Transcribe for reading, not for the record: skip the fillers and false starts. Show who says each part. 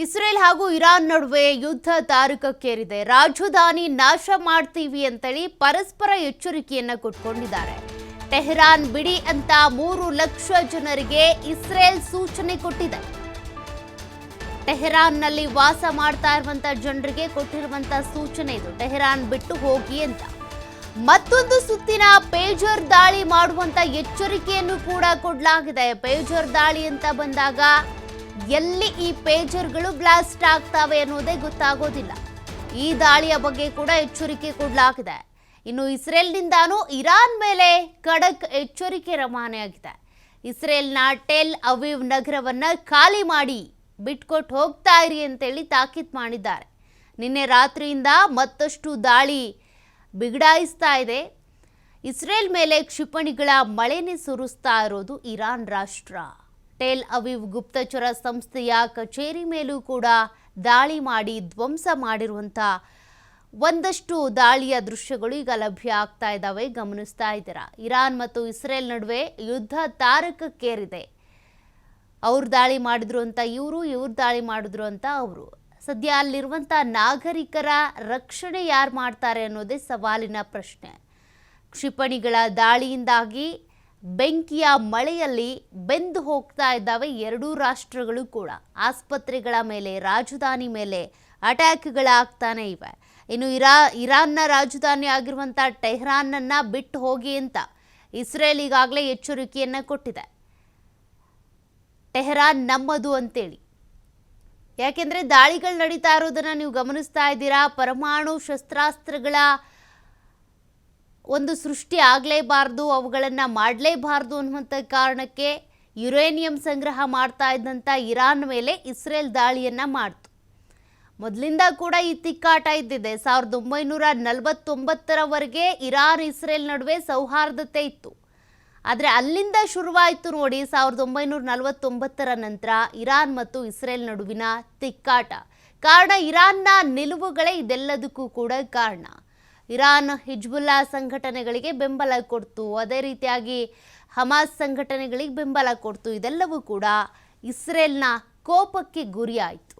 Speaker 1: Israel ಹಾಗೂ Iran ನಡುವೆ ಯುದ್ಧ ತಾರಕಕ್ಕೇರಿದೆ. ರಾಜಧಾನಿ ನಾಶ ಮಾಡ್ತೀವಿ ಅಂತೇಳಿ ಪರಸ್ಪರ ಎಚ್ಚರಿಕೆಯನ್ನ ಕೊಟ್ಕೊಂಡಿದ್ದಾರೆ. ಟೆಹರಾನ್ ಬಿಡಿ ಅಂತ 3 ಲಕ್ಷ ಜನರಿಗೆ ಇಸ್ರೇಲ್ ಸೂಚನೆ ಕೊಟ್ಟಿದೆ. ಟೆಹರಾನ್ನಲ್ಲಿ ವಾಸ ಮಾಡ್ತಾ ಇರುವಂತ ಜನರಿಗೆ ಕೊಟ್ಟಿರುವಂತ ಸೂಚನೆ ಇದು. ಟೆಹರಾನ್ ಬಿಟ್ಟು ಹೋಗಿ ಅಂತ. ಮತ್ತೊಂದು ಸುತ್ತಿನ ಪೇಜರ್ ದಾಳಿ ಮಾಡುವಂತ ಎಚ್ಚರಿಕೆಯನ್ನು ಕೂಡ ಕೊಡಲಾಗಿದೆ. ಪೇಜರ್ ದಾಳಿ ಅಂತ ಬಂದಾಗ ಎಲ್ಲಿ ಈ ಪೇಜರ್ಗಳು ಬ್ಲಾಸ್ಟ್ ಆಗ್ತವೆ ಅನ್ನೋದೇ ಗೊತ್ತಾಗೋದಿಲ್ಲ. ಈ ದಾಳಿಯ ಬಗ್ಗೆ ಕೂಡ ಎಚ್ಚರಿಕೆ ಕೊಡಲಾಗಿದೆ. ಇನ್ನು ಇಸ್ರೇಲ್ನಿಂದಾನು ಇರಾನ್ ಮೇಲೆ ಖಡಕ್ ಎಚ್ಚರಿಕೆ ರವಾನೆಯಾಗಿದೆ. ಇಸ್ರೇಲ್ನ ಟೆಲ್ ಅವೀವ್ ನಗರವನ್ನ ಖಾಲಿ ಮಾಡಿ ಬಿಟ್ಕೊಟ್ಟು ಹೋಗ್ತಾ ಇರಿ ಅಂತೇಳಿ ತಾಕೀತು ಮಾಡಿದ್ದಾರೆ. ನಿನ್ನೆ ರಾತ್ರಿಯಿಂದ ಮತ್ತಷ್ಟು ದಾಳಿ ಬಿಗಡಾಯಿಸ್ತಾ ಇದೆ. ಇಸ್ರೇಲ್ ಮೇಲೆ ಕ್ಷಿಪಣಿಗಳ ಮಳೆನೇ ಸುರಿಸ್ತಾ ಇರೋದು ಇರಾನ್ ರಾಷ್ಟ್ರ. ಟೆಲ್ ಅವೀವ್ ಗುಪ್ತಚರ ಸಂಸ್ಥೆಯ ಕಚೇರಿ ಮೇಲೂ ಕೂಡ ದಾಳಿ ಮಾಡಿ ಧ್ವಂಸ ಮಾಡಿರುವಂಥ ಒಂದಷ್ಟು ದಾಳಿಯ ದೃಶ್ಯಗಳು ಈಗ ಲಭ್ಯ ಆಗ್ತಾ ಇದ್ದಾವೆ. ಗಮನಿಸ್ತಾ ಇದ್ದೀರಾ. ಇರಾನ್ ಮತ್ತು ಇಸ್ರೇಲ್ ನಡುವೆ ಯುದ್ಧ ತಾರಕಕ್ಕೇರಿದೆ. ಅವ್ರು ದಾಳಿ ಮಾಡಿದ್ರು ಅಂತ ಇವರು ದಾಳಿ ಮಾಡಿದ್ರು ಅಂತ ಅವರು. ಸದ್ಯ ಅಲ್ಲಿರುವಂಥ ನಾಗರಿಕರ ರಕ್ಷಣೆ ಯಾರು ಮಾಡ್ತಾರೆ ಅನ್ನೋದೇ ಸವಾಲಿನ ಪ್ರಶ್ನೆ. ಕ್ಷಿಪಣಿಗಳ ದಾಳಿಯಿಂದಾಗಿ ಬೆಂಕಿಯ ಮಳೆಯಲ್ಲಿ ಬೆಂದು ಹೋಗ್ತಾ ಇದ್ದಾವೆ ಎರಡೂ ರಾಷ್ಟ್ರಗಳು ಕೂಡ. ಆಸ್ಪತ್ರೆಗಳ ಮೇಲೆ, ರಾಜಧಾನಿ ಮೇಲೆ ಅಟ್ಯಾಕ್ಗಳಾಗ್ತಾನೆ ಇವೆ. ಇನ್ನು ಇರಾನ್ನ ರಾಜಧಾನಿ ಆಗಿರುವಂಥ ಟೆಹರಾನ್ನ ಬಿಟ್ಟು ಹೋಗಿ ಅಂತ ಇಸ್ರೇಲ್ ಈಗಾಗಲೇ ಎಚ್ಚರಿಕೆಯನ್ನು ಕೊಟ್ಟಿದೆ. ಟೆಹರಾನ್ ನಮ್ಮದು ಅಂತೇಳಿ. ಯಾಕೆಂದರೆ ದಾಳಿಗಳು ನಡೀತಾ ಇರೋದನ್ನು ನೀವು ಗಮನಿಸ್ತಾ ಇದ್ದೀರಾ. ಪರಮಾಣು ಶಸ್ತ್ರಾಸ್ತ್ರಗಳ ಒಂದು ಸೃಷ್ಟಿ ಆಗಲೇಬಾರ್ದು, ಅವುಗಳನ್ನು ಮಾಡಲೇಬಾರ್ದು ಅನ್ನುವಂಥ ಕಾರಣಕ್ಕೆ ಯುರೇನಿಯಂ ಸಂಗ್ರಹ ಮಾಡ್ತಾ ಇದ್ದಂಥ ಇರಾನ್ ಮೇಲೆ ಇಸ್ರೇಲ್ ದಾಳಿಯನ್ನು ಮಾಡ್ತು. ಮೊದಲಿಂದ ಕೂಡ ಈ ತಿಕ್ಕಾಟ ಇದ್ದಿದೆ. 1949ರವರೆಗೆ ಇರಾನ್ ಇಸ್ರೇಲ್ ನಡುವೆ ಸೌಹಾರ್ದತೆ ಇತ್ತು. ಆದರೆ ಅಲ್ಲಿಂದ ಶುರುವಾಯಿತು ನೋಡಿ 1949ರ ನಂತರ ಇರಾನ್ ಮತ್ತು ಇಸ್ರೇಲ್ ನಡುವಿನ ತಿಕ್ಕಾಟ. ಕಾರಣ ಇರಾನ್ನ ನಿಲುವುಗಳೇ ಇದೆಲ್ಲದಕ್ಕೂ ಕೂಡ ಕಾರಣ. ಇರಾನ್ ಹಿಜ್ಬುಲ್ಲಾ ಸಂಘಟನೆಗಳಿಗೆ ಬೆಂಬಲ ಕೊಡ್ತು, ಅದೇ ರೀತಿಯಾಗಿ ಹಮಾಸ್ ಸಂಘಟನೆಗಳಿಗೆ ಬೆಂಬಲ ಕೊಡ್ತು. ಇದೆಲ್ಲವೂ ಕೂಡ ಇಸ್ರೇಲ್ನ ಕೋಪಕ್ಕೆ ಗುರಿಯಾಯಿತು.